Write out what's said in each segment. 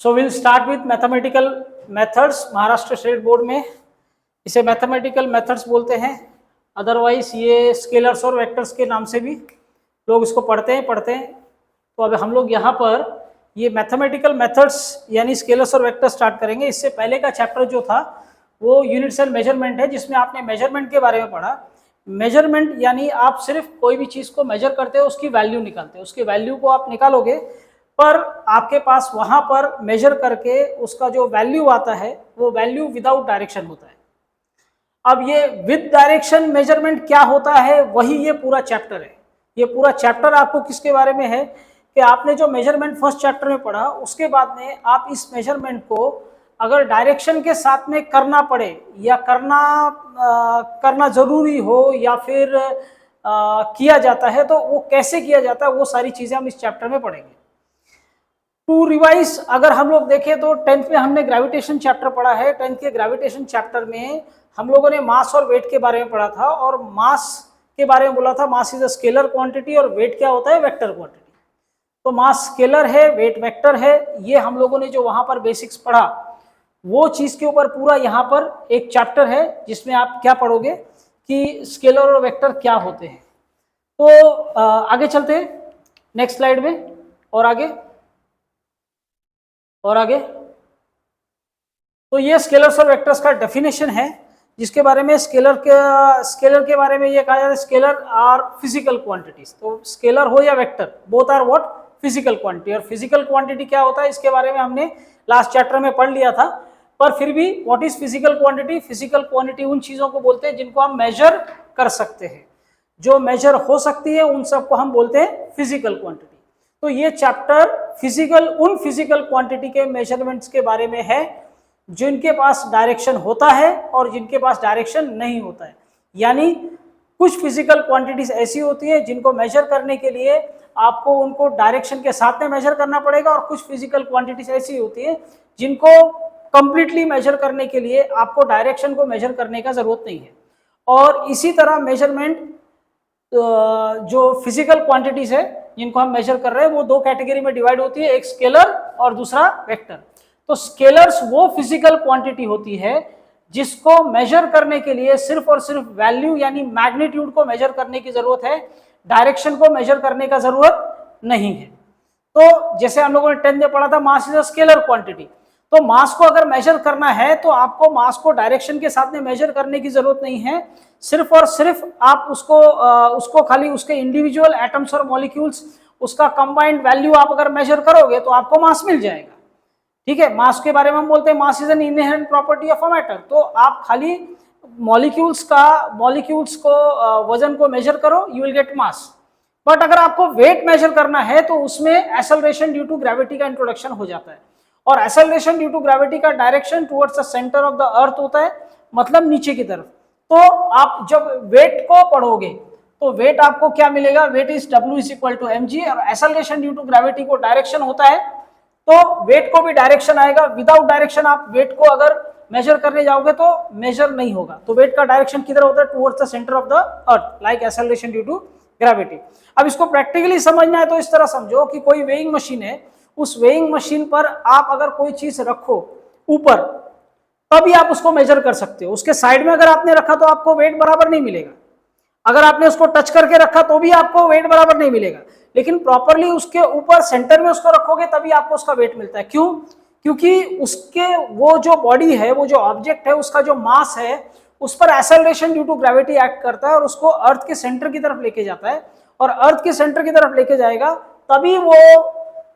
So will start with mathematical methods. Maharashtra state board में इसे mathematical methods बोलते हैं, अदरवाइज ये स्केलर्स और वेक्टर्स के नाम से भी लोग इसको पढ़ते हैं। तो अब हम लोग यहाँ पर ये मैथमेटिकल मेथड्स यानी स्केलर्स और वेक्टर्स स्टार्ट करेंगे। इससे पहले का चैप्टर जो था वो यूनिट्स एंड मेजरमेंट है, जिसमें आपने मेजरमेंट के बारे में पढ़ा। मेजरमेंट यानी आप सिर्फ कोई भी चीज़ को मेजर करते हो, उसकी वैल्यू निकालते हो, उसकी वैल्यू को आप निकालोगे, पर आपके पास वहाँ पर मेजर करके उसका जो वैल्यू आता है वो वैल्यू विदाउट डायरेक्शन होता है। अब ये विद डायरेक्शन मेजरमेंट क्या होता है, वही ये पूरा चैप्टर है। ये पूरा चैप्टर आपको किसके बारे में है कि आपने जो मेजरमेंट फर्स्ट चैप्टर में पढ़ा, उसके बाद में आप इस मेजरमेंट को अगर डायरेक्शन के साथ में करना पड़े या करना जरूरी हो या फिर किया जाता है तो वो कैसे किया जाता है, वो सारी चीजें हम इस चैप्टर में पढ़ेंगे। टू रिवाइज अगर हम लोग देखें तो 10th में हमने ग्रेविटेशन चैप्टर पढ़ा है। 10th के ग्रेविटेशन चैप्टर में हम लोगों ने मास और वेट के बारे में पढ़ा था, और मास के बारे में बोला था mass is a scalar quantity और वेट क्या होता है, वेक्टर क्वांटिटी। तो मास स्केलर है, वेट वेक्टर है। ये हम लोगों ने जो वहां पर बेसिक्स पढ़ा वो चीज के ऊपर पूरा यहाँ पर एक चैप्टर है जिसमें आप क्या पढ़ोगे कि स्केलर और वेक्टर क्या होते हैं। तो आगे चलते हैं नेक्स्ट स्लाइड में, और आगे तो ये स्केलर्स और वेक्टर्स का डेफिनेशन है, जिसके बारे में स्केलर के बारे में ये कहा जाता है स्केलर आर फिजिकल क्वांटिटीज। तो स्केलर हो या vector, both are what, physical quantity. और फिजिकल क्वांटिटी क्या होता है इसके बारे में हमने लास्ट चैप्टर में पढ़ लिया था, पर फिर भी what is physical quantity. Physical quantity उन चीजों को बोलते हैं जिनको हम मेजर कर सकते हैं, जो मेजर हो सकती है उन सबको हम बोलते हैं फिजिकल क्वांटिटी। तो ये चैप्टर उन फिजिकल क्वांटिटी के मेजरमेंट्स के बारे में है जिनके पास डायरेक्शन होता है और जिनके पास डायरेक्शन नहीं होता है। यानी कुछ फिजिकल क्वांटिटीज ऐसी होती है जिनको मेजर करने के लिए आपको उनको डायरेक्शन के साथ में मेजर करना पड़ेगा, और कुछ फिजिकल क्वांटिटीज ऐसी होती है जिनको कंप्लीटली मेजर करने के लिए आपको डायरेक्शन को मेजर करने का जरूरत नहीं है। और इसी तरह मेजरमेंट जो फिजिकल क्वांटिटीज है जिनको हम मेजर कर रहे हैं वो दो कैटेगरी में डिवाइड होती है, एक स्केलर और दूसरा वेक्टर। तो स्केलर्स वो फिजिकल क्वांटिटी होती है जिसको मेजर करने के लिए सिर्फ और सिर्फ वैल्यू यानी मैग्नीट्यूड को मेजर करने की जरूरत है, डायरेक्शन को मेजर करने का जरूरत नहीं है। तो जैसे हम लोगों ने 10th में पढ़ा था mass is a scalar quantity. तो मास को अगर मेजर करना है तो आपको मास को डायरेक्शन के साथ में मेजर करने की जरूरत नहीं है, सिर्फ और सिर्फ आप उसको खाली उसके इंडिविजुअल एटम्स और मॉलिक्यूल्स, उसका कंबाइंड वैल्यू आप अगर मेजर करोगे तो आपको मास मिल जाएगा। ठीक है, मास के बारे में हम बोलते हैं mass is an inherent property of a matter. तो आप खाली मॉलिक्यूल्स को वजन को मेजर करो, you will get mass. But अगर आपको वेट मेजर करना है तो उसमें एक्सेलरेशन ड्यू टू ग्रेविटी का इंट्रोडक्शन हो जाता है, और एक्सेलरेशन ड्यू टू ग्रेविटी का direction towards the centre of the अर्थ होता है, मतलब नीचे की तरफ। तो आप जब वेट को पढ़ोगे तो वेट आपको क्या मिलेगा, weight is W is equal to mg, और एक्सेलरेशन ड्यू टू ग्रेविटी को डायरेक्शन होता है, तो वेट को भी डायरेक्शन आएगा। विदाउट डायरेक्शन आप वेट को अगर मेजर करने जाओगे तो मेजर नहीं होगा। तो वेट का डायरेक्शन किधर होता है, towards the centre of the earth, like acceleration due to gravity. अब इसको प्रैक्टिकली समझना है तो इस तरह समझो कि कोई वेइंग मशीन है, उस वेइंग मशीन पर आप अगर कोई चीज रखो ऊपर, तभी आप उसको मेजर कर सकते हो। उसके साइड में अगर आपने रखा तो आपको वेट बराबर नहीं मिलेगा, अगर आपने उसको टच करके रखा तो भी आपको वेट बराबर नहीं मिलेगा। लेकिन प्रॉपरली उसके ऊपर सेंटर में उसको रखोगे तभी आपको उसका वेट मिलता है। क्यों? क्योंकि उसके वो जो बॉडी है, वो जो ऑब्जेक्ट है, उसका जो मास है, उस पर acceleration due to gravity act करता है और उसको अर्थ के सेंटर की तरफ लेके जाता है, और अर्थ के सेंटर की तरफ लेके जाएगा तभी वो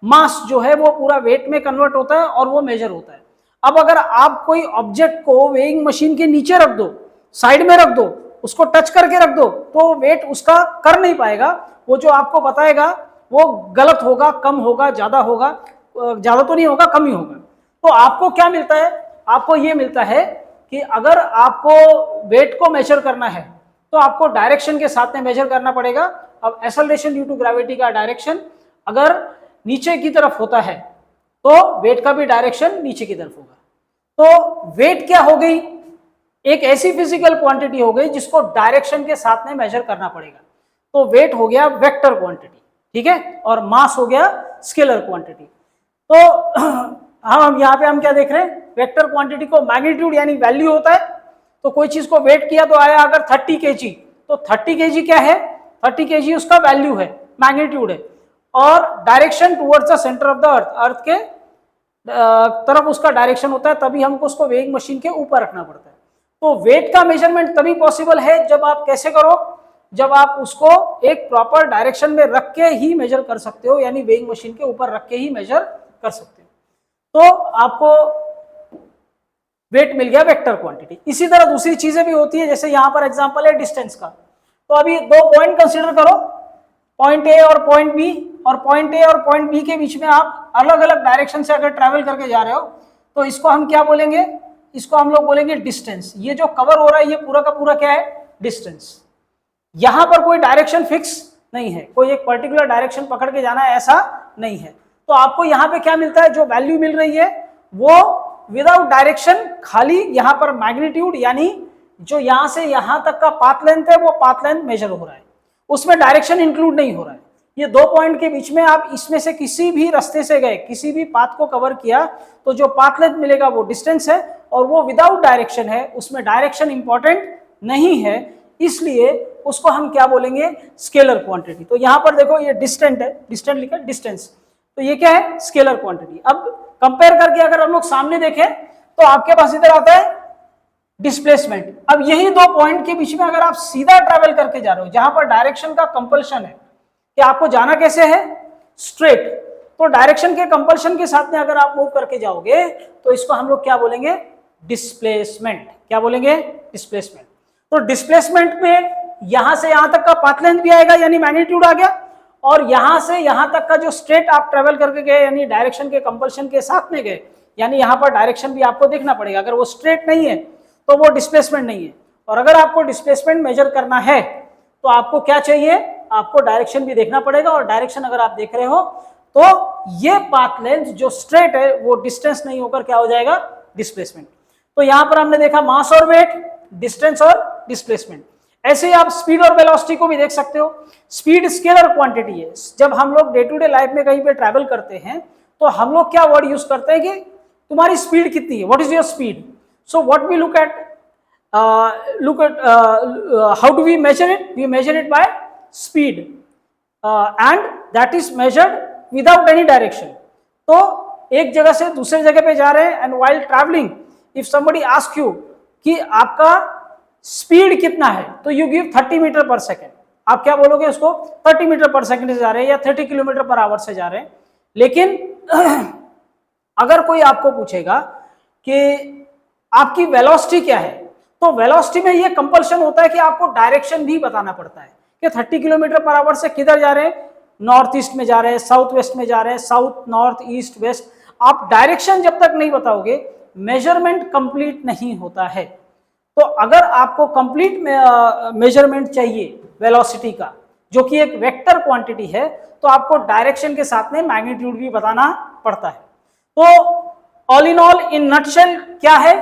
मास जो है वो पूरा वेट में कन्वर्ट होता है और वो मेजर होता है। अब अगर आप कोई ऑब्जेक्ट को वेइंग मशीन के नीचे रख दो, साइड में रख दो, उसको टच करके रख दो, तो वेट उसका कर नहीं पाएगा। वो जो आपको बताएगा वो गलत होगा, कम होगा, ज्यादा होगा, ज्यादा तो नहीं होगा, कम ही होगा। तो आपको क्या मिलता है, आपको ये मिलता है कि अगर आपको वेट को मेजर करना है तो आपको डायरेक्शन के साथ में मेजर करना पड़ेगा। अब एक्सेलरेशन ड्यू टू ग्रेविटी का डायरेक्शन अगर नीचे की तरफ होता है तो वेट का भी डायरेक्शन नीचे की तरफ होगा। तो वेट क्या हो गई, एक ऐसी फिजिकल क्वांटिटी हो गई जिसको डायरेक्शन के साथ में मेजर करना पड़ेगा। तो वेट हो गया वेक्टर क्वांटिटी, ठीक है, और मास हो गया स्केलर क्वांटिटी। तो हम यहाँ पे हम क्या देख रहे हैं, वेक्टर क्वांटिटी को मैग्नीट्यूड यानी वैल्यू होता है। तो कोई चीज को वेट किया तो आया अगर 30 kg, तो 30 kg क्या है, 30 kg उसका वैल्यू है, मैग्नीट्यूड है। और direction towards the centre of the earth, earth के तरफ उसका डायरेक्शन होता है, तभी हमको उसको वेइंग मशीन के ऊपर रखना पड़ता है। तो वेट का मेजरमेंट तभी पॉसिबल है जब आप कैसे करो, जब आप उसको एक प्रॉपर डायरेक्शन में रख के ही मेजर कर सकते हो, यानी वेइंग मशीन के ऊपर रख के ही मेजर कर सकते हो। तो आपको वेट मिल गया, वेक्टर क्वांटिटी। इसी तरह दूसरी चीजें भी होती है, जैसे यहां पर एग्जांपल है डिस्टेंस का। तो अभी दो पॉइंट कंसीडर करो, पॉइंट ए और पॉइंट बी, और पॉइंट ए और पॉइंट बी के बीच में आप अलग अलग डायरेक्शन से अगर ट्रैवल करके जा रहे हो, तो इसको हम क्या बोलेंगे, इसको हम लोग बोलेंगे डिस्टेंस। ये जो कवर हो रहा है ये पूरा का पूरा क्या है, डिस्टेंस। यहां पर कोई डायरेक्शन फिक्स नहीं है, कोई एक पर्टिकुलर डायरेक्शन पकड़ के जाना है ऐसा नहीं है। तो आपको यहां पे क्या मिलता है, जो वैल्यू मिल रही है वो विदाउट डायरेक्शन, खाली यहां पर मैग्नीट्यूड यानी जो यहां से यहां तक का पाथ लेंथ है वो पाथ लेंथ मेजर हो रहा है, उसमें डायरेक्शन इंक्लूड नहीं हो रहा है। ये दो पॉइंट के बीच में आप इसमें से किसी भी रास्ते से गए, किसी भी पाथ को कवर किया, तो जो पाथ लेंथ मिलेगा वो डिस्टेंस है, और वो विदाउट डायरेक्शन है, उसमें डायरेक्शन इंपॉर्टेंट नहीं है, इसलिए उसको हम क्या बोलेंगे, स्केलर क्वांटिटी। तो यहां पर देखो ये डिस्टेंट है, डिस्टेंट लिखा डिस्टेंस, तो ये क्या है, स्केलर क्वांटिटी। अब कंपेयर करके अगर हम लोग सामने देखें तो आपके पास इधर आता है डिस्प्लेसमेंट। अब यही दो पॉइंट के बीच में अगर आप सीधा ट्रैवल करके जा रहे हो, जहां पर डायरेक्शन का कंपल्शन है कि आपको जाना कैसे है, स्ट्रेट, तो डायरेक्शन के कंपल्शन के साथ में अगर आप मूव करके जाओगे तो इसको हम लोग क्या बोलेंगे, डिस्प्लेसमेंट। क्या बोलेंगे, डिस्प्लेसमेंट। तो डिस्प्लेसमेंट में यहां से यहां तक का पाथ लेंथ भी आएगा यानी मैग्नीट्यूड आ गया, और यहां से यहां तक का जो स्ट्रेट आप ट्रेवल करके गए यानी डायरेक्शन के कंपल्शन के साथ में गए, यानी यहां पर डायरेक्शन भी आपको देखना पड़ेगा, अगर वो स्ट्रेट नहीं है तो वो डिस्प्लेसमेंट नहीं है। और अगर आपको डिस्प्लेसमेंट मेजर करना है तो आपको क्या चाहिए, आपको डायरेक्शन भी देखना पड़ेगा, और डायरेक्शन अगर आप देख रहे हो तो ये पाथ लेंथ जो स्ट्रेट है वो डिस्टेंस नहीं होकर क्या हो जाएगा, डिस्प्लेसमेंट। तो यहां पर हमने देखा मास और वेट, डिस्टेंस और डिस्प्लेसमेंट। ऐसे ही आप स्पीड और वेलोसिटी को भी देख सकते हो। स्पीड स्केलर क्वांटिटी है। जब हम लोग डे टू डे लाइफ में कहीं पे ट्रैवल करते हैं तो हम लोग क्या वर्ड यूज करते हैं कि तुम्हारी स्पीड कितनी है, what is your speed. So what we look at how do we measure it, we measure it by speed, and that is measured without any direction. तो एक जगह से दूसरे जगह पे जा रहे हैं, and while travelling if somebody ask you कि आपका स्पीड कितना है, तो यू गिव 30 मीटर पर सेकेंड। आप क्या बोलोगे उसको, 30 मीटर पर सेकेंड से जा रहे हैं या 30 किलोमीटर पर आवर से जा रहे हैं। लेकिन अगर कोई आपको पूछेगा कि आपकी वेलोसिटी क्या है, तो वेलोसिटी में ये कंपल्शन होता है कि आपको डायरेक्शन भी बताना पड़ता है कि 30 किलोमीटर पर आवर से किधर जा रहे हैं, नॉर्थ ईस्ट में जा रहे हैं, साउथ वेस्ट में जा रहे हैं, साउथ नॉर्थ ईस्ट वेस्ट। आप डायरेक्शन जब तक नहीं बताओगे मेजरमेंट कंप्लीट नहीं होता है। तो अगर आपको कंप्लीट मेजरमेंट चाहिए वेलोसिटी का, जो कि एक वेक्टर क्वांटिटी है, तो आपको डायरेक्शन के साथ में मैग्नीट्यूड भी बताना पड़ता है। तो all in all in nutshell क्या है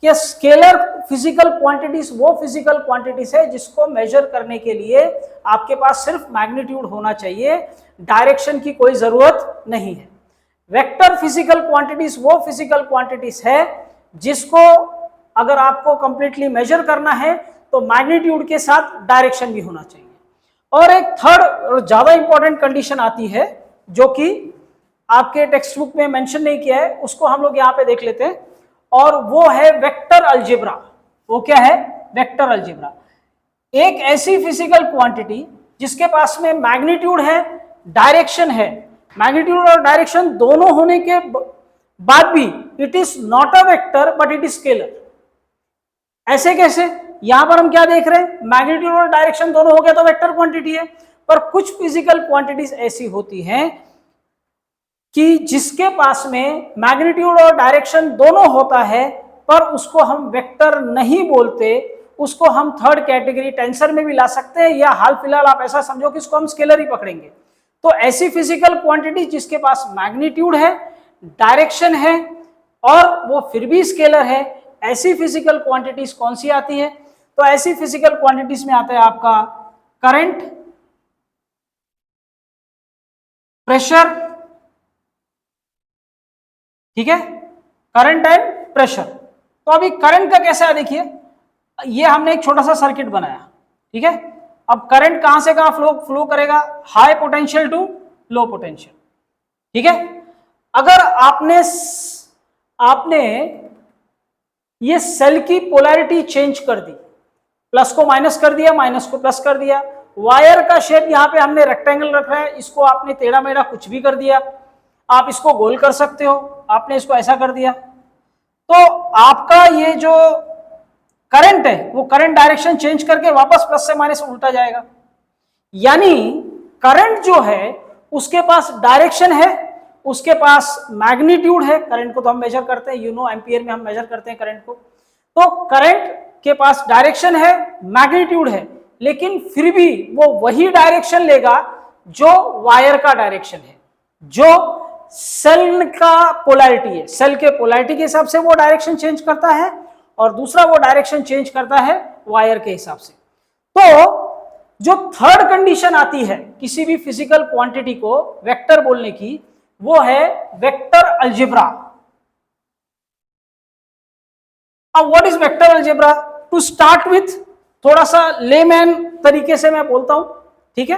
कि स्केलर फिजिकल क्वांटिटीज वो फिजिकल क्वांटिटीज है जिसको मेजर करने के लिए आपके पास सिर्फ मैग्नीट्यूड होना चाहिए, डायरेक्शन की कोई जरूरत नहीं है। वेक्टर फिजिकल क्वांटिटीज वो फिजिकल क्वांटिटीज है जिसको अगर आपको कंप्लीटली मेजर करना है तो मैग्नीट्यूड के साथ डायरेक्शन भी होना चाहिए। और एक थर्ड और ज्यादा इंपॉर्टेंट कंडीशन आती है जो कि आपके टेक्स्ट बुक में मेंशन नहीं किया है, उसको हम लोग यहाँ पे देख लेते हैं, और वो है वेक्टर अलजेब्रा। वो क्या है, वेक्टर अलजेब्रा। एक ऐसी फिजिकल क्वांटिटी जिसके पास में मैग्नीट्यूड है, डायरेक्शन है, मैग्नीट्यूड और डायरेक्शन दोनों होने के बाद भी it is not a vector but it is scalar. ऐसे कैसे, यहां पर हम क्या देख रहे हैं, मैग्नीट्यूड और डायरेक्शन दोनों हो गया तो वेक्टर क्वांटिटी है। पर कुछ फिजिकल क्वांटिटीज ऐसी होती हैं कि जिसके पास में मैग्नीट्यूड और डायरेक्शन दोनों होता है पर उसको हम वेक्टर नहीं बोलते, उसको हम थर्ड कैटेगरी टेंसर में भी ला सकते हैं, या हाल फिलहाल आप ऐसा समझो कि इसको हम स्केलर ही पकड़ेंगे। तो ऐसी फिजिकल क्वांटिटी जिसके पास मैग्नीट्यूड है, डायरेक्शन है और वो फिर भी स्केलर है, ऐसी फिजिकल क्वांटिटीज कौन सी आती है, तो ऐसी फिजिकल क्वांटिटीज में आता है आपका करंट, प्रेशर, ठीक है, करंट एंड प्रेशर। तो अभी करंट का कैसा है देखिए, ये हमने एक छोटा सा सर्किट बनाया, ठीक है। अब करंट कहां से कहां फ्लो करेगा, high potential to low potential, ठीक है। अगर आपने ये सेल की पोलैरिटी चेंज कर दी, प्लस को माइनस कर दिया, माइनस को प्लस कर दिया, वायर का शेप यहां पे हमने रेक्टेंगल रखा है, इसको आपने टेढ़ा मेढ़ा कुछ भी कर दिया, आप इसको गोल कर सकते हो, आपने इसको ऐसा कर दिया, तो आपका ये जो करंट है वो करंट डायरेक्शन चेंज करके वापस प्लस से माइनस उल्टा जाएगा। यानी करंट जो है उसके पास डायरेक्शन है, उसके पास मैग्नीट्यूड है, करंट को तो हम मेजर करते हैं, एम्पियर में हम मेजर करते हैं करंट को, तो करंट के पास डायरेक्शन है, मैग्नीट्यूड है, लेकिन फिर भी वो वही डायरेक्शन लेगा जो वायर का डायरेक्शन है, जो सेल का पोलैरिटी है, सेल के पोलैरिटी के हिसाब से वो डायरेक्शन चेंज करता है, और दूसरा वो डायरेक्शन चेंज करता है वायर के हिसाब से। तो जो थर्ड कंडीशन आती है किसी भी फिजिकल क्वांटिटी को वेक्टर बोलने की, वो है वेक्टर अलजेब्रा। अब what is vector algebra? To start with थोड़ा सा लेमैन तरीके से मैं बोलता हूं, ठीक है।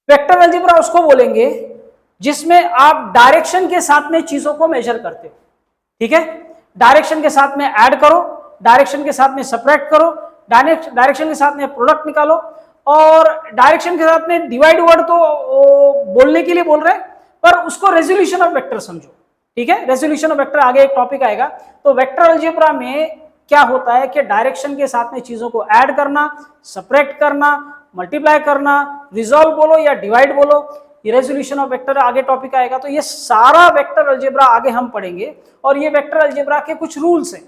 वेक्टर अलजेब्रा उसको बोलेंगे जिसमें आप डायरेक्शन के साथ में चीजों को मेजर करते हो, ठीक है। डायरेक्शन के साथ में ऐड करो, डायरेक्शन के साथ में सब्ट्रैक्ट करो, डायरेक्शन के साथ में प्रोडक्ट निकालो, और डायरेक्शन के साथ में डिवाइड वर्ड तो बोलने के लिए बोल रहे हैं, पर उसको रेजोल्यूशन ऑफ वेक्टर समझो, ठीक है। रेजोल्यूशन ऑफ वेक्टर आगे एक टॉपिक आएगा। तो वेक्टर अलजेब्रा में क्या होता है कि डायरेक्शन के साथ में चीजों को ऐड करना, सब्ट्रैक्ट करना, मल्टीप्लाई करना, रिजॉल्व बोलो या डिवाइड बोलो, ये रेजोल्यूशन ऑफ वेक्टर आगे टॉपिक आएगा। तो ये सारा वेक्टर अलजेब्रा आगे हम पढ़ेंगे, और ये वेक्टर अलजेब्रा के कुछ रूल्स हैं।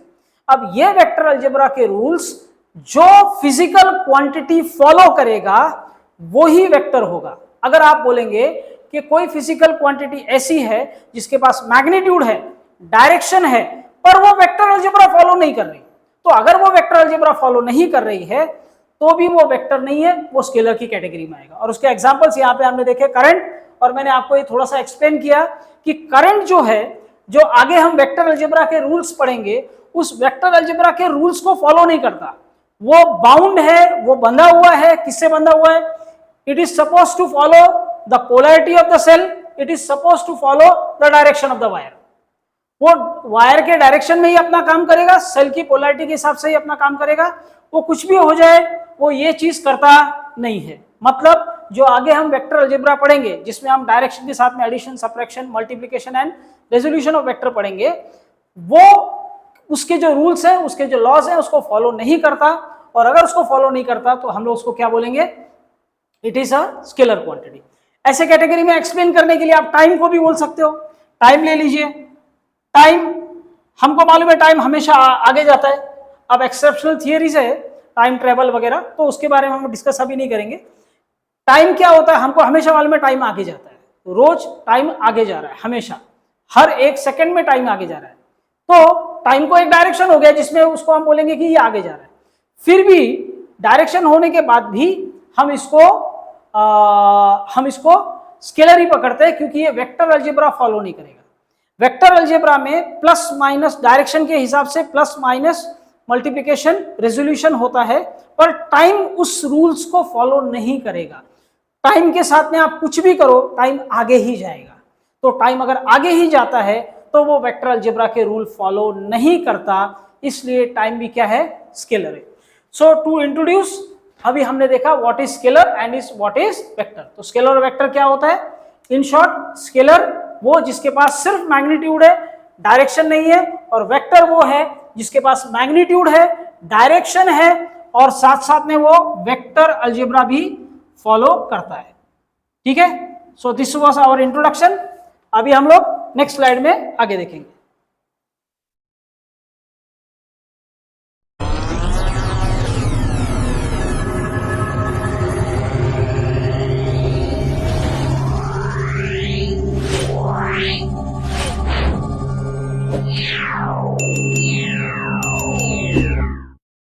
अब ये वेक्टर अलजेब्रा के रूल्स जो फिजिकल क्वांटिटी फॉलो करेगा वो ही वेक्टर होगा। अगर आप बोलेंगे कि कोई फिजिकल क्वांटिटी ऐसी है जिसके पास मैग्नीट्यूड है, डायरेक्शन है, पर वो वेक्टर अलजेब्रा फॉलो नहीं कर रही, तो अगर वो वेक्टर अलजेब्रा फॉलो नहीं कर रही है तो भी वो वेक्टर नहीं है, वो स्केलर की कैटेगरी में आएगा। और उसके एग्जांपल्स यहाँ पे हमने देखे करंट, और मैंने आपको ये थोड़ा सा एक्सप्लेन किया कि करंट जो है, जो आगे हम वेक्टर अलजेब्रा के रूल्स पढ़ेंगे, उस वेक्टर अलजेब्रा के रूल्स को फॉलो नहीं करता, वो बाउंड है, वो बंधा हुआ है। किससे बंधा हुआ है? It is suppose to follow the polarity of the cell, it is suppose to follow the direction of the wire. वो वायर के डायरेक्शन में ही अपना काम करेगा, सेल की पोलैरिटी के हिसाब से ही अपना काम करेगा। वो कुछ भी हो जाए वो ये चीज करता नहीं है। मतलब जो आगे हम वेक्टर अलजेब्रा पढ़ेंगे, जिसमें हम डायरेक्शन के साथ में addition, subtraction, multiplication and resolution of vector पढ़ेंगे, वो उसके जो रूल्स हैं, उसके जो लॉज हैं, उसको फॉलो नहीं करता। और अगर उसको फॉलो नहीं करता तो हम लोग उसको क्या बोलेंगे? It is a scalar quantity. ऐसे कैटेगरी में एक्सप्लेन करने के लिए आप टाइम को भी बोल सकते हो। टाइम ले लीजिए, टाइम हमको मालूम है टाइम हमेशा आगे जाता है। अब एक्सेप्शनल थियरीज है, टाइम ट्रेवल वगैरह, तो उसके बारे में हम डिस्कस अभी नहीं करेंगे। टाइम क्या होता है हमको हमेशा मालूम है, टाइम आगे जाता है, रोज टाइम आगे जा रहा है, हमेशा हर एक सेकंड में टाइम आगे जा रहा है। तो टाइम को एक डायरेक्शन हो गया जिसमें उसको हम बोलेंगे कि ये आगे जा रहा है। फिर भी डायरेक्शन होने के बाद भी हम इसको स्केलर ही पकड़ते हैं, क्योंकि ये वेक्टर अलजेब्रा फॉलो नहीं करेगा। वेक्टर अलजेब्रा में प्लस माइनस डायरेक्शन के हिसाब से प्लस माइनस मल्टीप्लिकेशन रेजोल्यूशन होता है, पर टाइम उस रूल्स को फॉलो नहीं करेगा। टाइम के साथ में आप कुछ भी करो, टाइम आगे ही जाएगा। तो टाइम अगर आगे ही जाता है तो वो वेक्टर अलजेब्रा के रूल फॉलो नहीं करता, इसलिए टाइम भी क्या है? स्केलर है। सो टू इंट्रोड्यूस, अभी हमने देखा what is scalar and is what is vector. तो स्केलर और वेक्टर क्या होता है? इन शॉर्ट, स्केलर वो जिसके पास सिर्फ मैग्नीट्यूड है, डायरेक्शन नहीं है, और वेक्टर वो है जिसके पास मैग्नीट्यूड है, डायरेक्शन है, और साथ साथ में वो वेक्टर अलजेब्रा भी फॉलो करता है। ठीक है, so this was our introduction. अभी हम लोग नेक्स्ट स्लाइड में आगे देखेंगे।